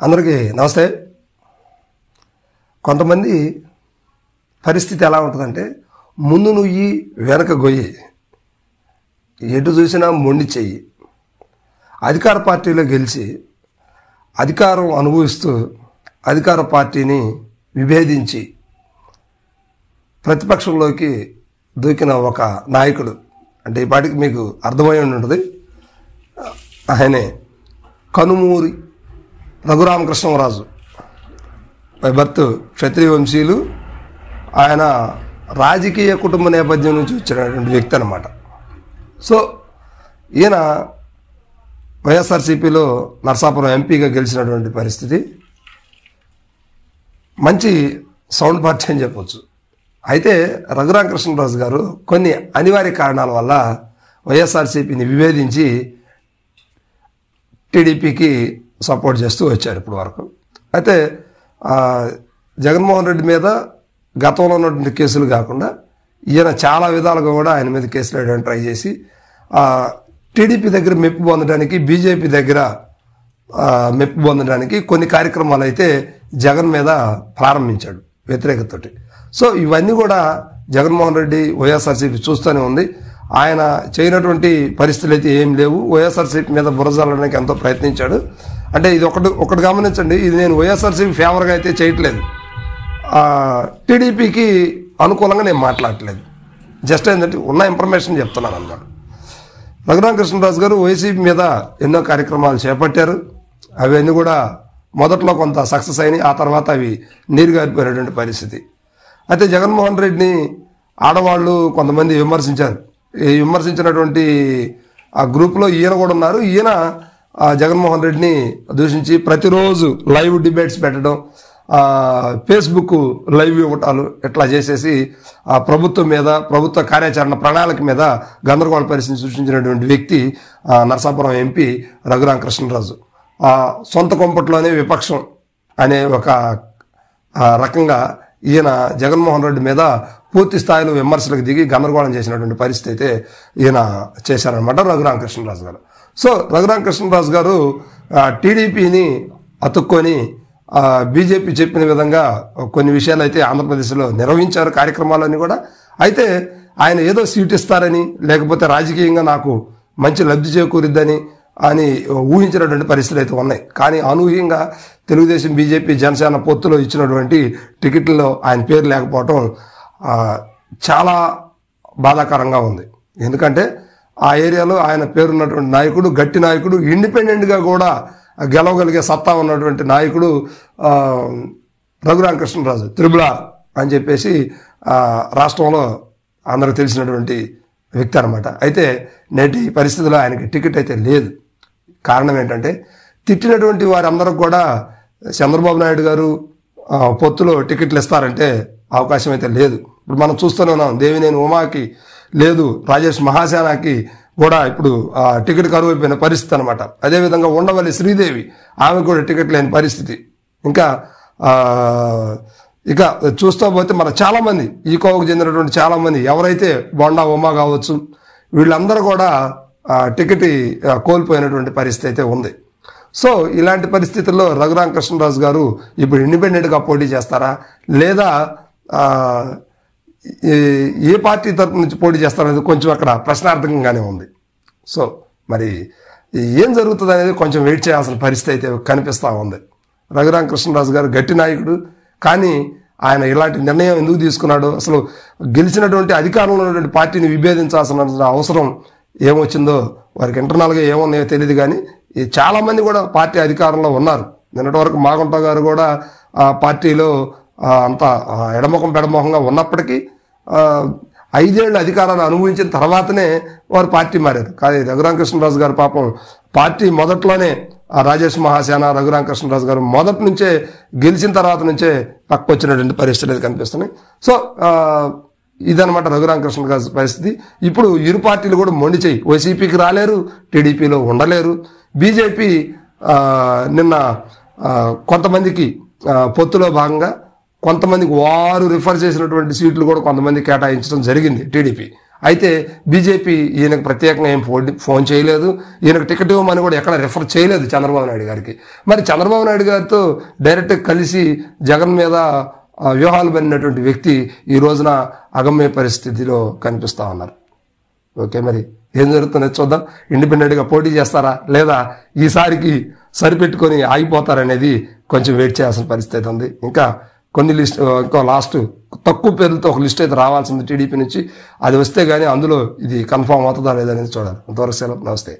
అందరికీ నమస్తే. కొంతమంది పరిస్థితి ఎలా ఉంటుందంటే ముందు నుయ్యి వెనక గొయ్యి, ఎటు చూసినా మొండి చెయ్యి. అధికార పార్టీలో గెలిచి అధికారం అనుభవిస్తూ అధికార పార్టీని విభేదించి ప్రతిపక్షంలోకి దూకిన ఒక నాయకుడు అంటే ఈ పాటికి మీకు అర్థమై ఉంటుంది. ఆయనే కనుమూరి రఘురామకృష్ణరాజు. బై బర్త్ క్షత్రియ వంశీయులు. ఆయన రాజకీయ కుటుంబ నేపథ్యం నుంచి వచ్చినటువంటి వ్యక్తి అన్నమాట. సో ఈయన వైఎస్ఆర్సీపీలో నరసాపురం ఎంపీగా గెలిచినటువంటి పరిస్థితి. మంచి సౌండ్ పార్టీ అని చెప్పవచ్చు. అయితే రఘురామకృష్ణరాజు గారు కొన్ని అనివార్య కారణాల వల్ల వైఎస్ఆర్సీపీని విభేదించి టీడీపీకి సపోర్ట్ చేస్తూ వచ్చారు ఇప్పుడు వరకు. అయితే జగన్మోహన్ రెడ్డి మీద గతంలో ఉన్నటువంటి కేసులు కాకుండా ఈయన చాలా విధాలుగా కూడా ఆయన మీద కేసులు వేయడానికి ట్రై చేసి టీడీపీ దగ్గర మెప్పు పొందడానికి, బీజేపీ దగ్గర మెప్పు పొందడానికి కొన్ని కార్యక్రమాలు అయితే జగన్ మీద ప్రారంభించాడు వ్యతిరేకతతోటి. సో ఇవన్నీ కూడా జగన్మోహన్ రెడ్డి వైఎస్ఆర్సీపీ చూస్తూనే ఉంది. ఆయన చేయనటువంటి పరిస్థితులు అయితే ఏం లేవు. వైఎస్ఆర్సీపీ మీద బురజల్లడానికి ఎంతో ప్రయత్నించాడు. అంటే ఇది ఒకటి గమనించండి, ఇది నేను వైఎస్ఆర్సీపీ ఫేవర్గా అయితే చేయట్లేదు, టీడీపీకి అనుకూలంగా నేను మాట్లాడట్లేదు. జస్ట్ ఏంటంటే ఉన్న ఇన్ఫర్మేషన్ చెప్తున్నాను అన్నమాట. రఘురామకృష్ణరాజు గారు వైసీపీ మీద ఎన్నో కార్యక్రమాలు చేపట్టారు. అవన్నీ కూడా మొదట్లో కొంత సక్సెస్ అయినాయి, ఆ తర్వాత అవి నీరుగారిపోయినటువంటి పరిస్థితి. అయితే జగన్మోహన్ రెడ్డిని ఆడవాళ్ళు కొంతమంది విమర్శించారు. ఈ విమర్శించినటువంటి ఆ గ్రూప్లో ఈయన కూడా ఉన్నారు. ఈయన జగన్మోహన్ రెడ్డిని దూషించి ప్రతిరోజు లైవ్ డిబేట్స్ పెట్టడం, ఫేస్బుక్ లైవ్ ఇవ్వటాలు ఇట్లా చేసేసి ప్రభుత్వం మీద, ప్రభుత్వ కార్యాచరణ ప్రణాళిక మీద గందరగోళ పరిస్థితిని సృష్టించినటువంటి వ్యక్తి నరసాపురం ఎంపీ రఘురామకృష్ణరాజు. సొంత కొంపట్లోనే విపక్షం అనే ఒక రకంగా ఈయన జగన్మోహన్ రెడ్డి మీద పూర్తి స్థాయిలో విమర్శలకు దిగి గందరగోళం చేసినటువంటి పరిస్థితి అయితే ఈయన చేశారనమాట రఘురామకృష్ణరాజు గారు. సో రఘురామకృష్ణరాజు గారు టీడీపీని అతుక్కొని బీజేపీ చెప్పిన విధంగా కొన్ని విషయాలు అయితే ఆంధ్రప్రదేశ్లో నిర్వహించారు, కార్యక్రమాలన్నీ కూడా. అయితే ఆయన ఏదో సీట్ ఇస్తారని, లేకపోతే రాజకీయంగా నాకు మంచి లబ్ధి చేకూరిద్దని అని ఊహించినటువంటి పరిస్థితులు అయితే ఉన్నాయి. కానీ అనూహ్యంగా తెలుగుదేశం, బీజేపీ, జనసేన పొత్తులో ఇచ్చినటువంటి టికెట్లలో ఆయన పేరు లేకపోవటం చాలా బాధాకరంగా ఉంది. ఎందుకంటే ఆ ఏరియాలో ఆయన పేరున్నటువంటి నాయకుడు, గట్టి నాయకుడు, ఇండిపెండెంట్గా కూడా గెలవగలిగే సత్తా ఉన్నటువంటి నాయకుడు రఘురామకృష్ణరాజు, త్రిబులార్ అని చెప్పేసి రాష్ట్రంలో అందరికి తెలిసినటువంటి వ్యక్తి అనమాట. అయితే నేటి పరిస్థితుల్లో ఆయనకి టికెట్ అయితే లేదు. కారణం ఏంటంటే తిట్టినటువంటి వారందరూ కూడా చంద్రబాబు నాయుడు గారు పొత్తులో టికెట్లు ఇస్తారంటే అవకాశం అయితే లేదు. ఇప్పుడు మనం చూస్తూనే ఉన్నాం, దేవినేని ఉమాకి లేదు, రాజేష్ మహాసేనాకి కూడా ఇప్పుడు టికెట్ కరువు అయిపోయిన పరిస్థితి అనమాట. అదేవిధంగా ఉండవల్లి శ్రీదేవి, ఆమె కూడా టికెట్ లేని పరిస్థితి. ఇక చూస్తూ పోతే మన చాలామంది ఈ కోవకు చెందినటువంటి చాలామంది ఎవరైతే బొండా ఉమా కావచ్చు, వీళ్ళందరూ కూడా టికెట్ కోల్పోయినటువంటి పరిస్థితి అయితే ఉంది. సో ఇలాంటి పరిస్థితుల్లో రఘురామకృష్ణరాజు గారు ఇప్పుడు ఇండిపెండెంట్గా పోటీ చేస్తారా, లేదా ఏ పార్టీ తరపు నుంచి పోటీ చేస్తారనేది కొంచెం అక్కడ ప్రశ్నార్థకంగానే ఉంది. సో మరి ఏం జరుగుతుంది అనేది కొంచెం వెయిట్ చేయాల్సిన పరిస్థితి అయితే కనిపిస్తూ ఉంది. రఘురామకృష్ణరాజు గారు గట్టి నాయకుడు, కానీ ఆయన ఇలాంటి నిర్ణయం ఎందుకు తీసుకున్నాడు, అసలు గెలిచినటువంటి అధికారంలో ఉన్నటువంటి పార్టీని విభేదించాల్సిన అవసరం ఏమొచ్చిందో, వారికి ఇంటర్నల్గా ఏమున్నాయో తెలియదు. కానీ చాలామంది కూడా పార్టీ అధికారంలో ఉన్నారు. నిన్నటి వరకు మాగుంట గారు కూడా పార్టీలో అంతా ఎడముఖం పెడముఖంగా ఉన్నప్పటికీ 5 ఏళ్ళు అధికారాన్ని అనుభవించిన తర్వాతనే వారు పార్టీ మారారు. కానీ రఘురామకృష్ణరాజు గారు పాపం పార్టీ మొదట్లోనే రాజేష్ మహాసేన, రఘురామకృష్ణరాజు గారు మొదటి నుంచే గెలిచిన తర్వాత నుంచే పక్క వచ్చినటువంటి పరిస్థితులు కనిపిస్తున్నాయి. సో ఇదనమాట రఘురామకృష్ణ గారి పరిస్థితి. ఇప్పుడు ఇరు పార్టీలు కూడా మొండి చేయి, వైసీపీకి రాలేరు, టీడీపీలో ఉండలేరు. బీజేపీ నిన్న కొంతమందికి పొత్తులో భాగంగా కొంతమందికి వారు రిఫర్ చేసినటువంటి సీట్లు కూడా కొంతమంది కేటాయించడం జరిగింది టీడీపీ. అయితే బీజేపీ ఈయనకు ప్రత్యేకంగా ఏం ఫోన్ చేయలేదు, ఈయనకు టికెట్ ఇవ్వమని కూడా ఎక్కడ రిఫర్ చేయలేదు చంద్రబాబు నాయుడు గారికి. మరి చంద్రబాబు నాయుడు గారితో డైరెక్ట్గా కలిసి జగన్ మీద వ్యూహాలు పడినటువంటి వ్యక్తి ఈ రోజున అగమ్య పరిస్థితిలో కనిపిస్తా ఉన్నారు. ఓకే, మరి ఏం జరుగుతుందో చూద్దాం. ఇండిపెండెంట్గా పోటీ చేస్తారా లేదా ఈసారికి సరిపెట్టుకొని ఆగిపోతారనేది కొంచెం వెయిట్ చేయాల్సిన పరిస్థితి ఉంది. ఇంకా కొన్ని ఇంకో లాస్ట్ తక్కువ పేర్లతో ఒక లిస్ట్ అయితే రావాల్సింది టీడీపీ నుంచి. అది వస్తే కానీ అందులో ఇది కన్ఫామ్ అవుతుందా లేదనేది చూడాలి. అంతవరకు సెలవు, నమస్తే.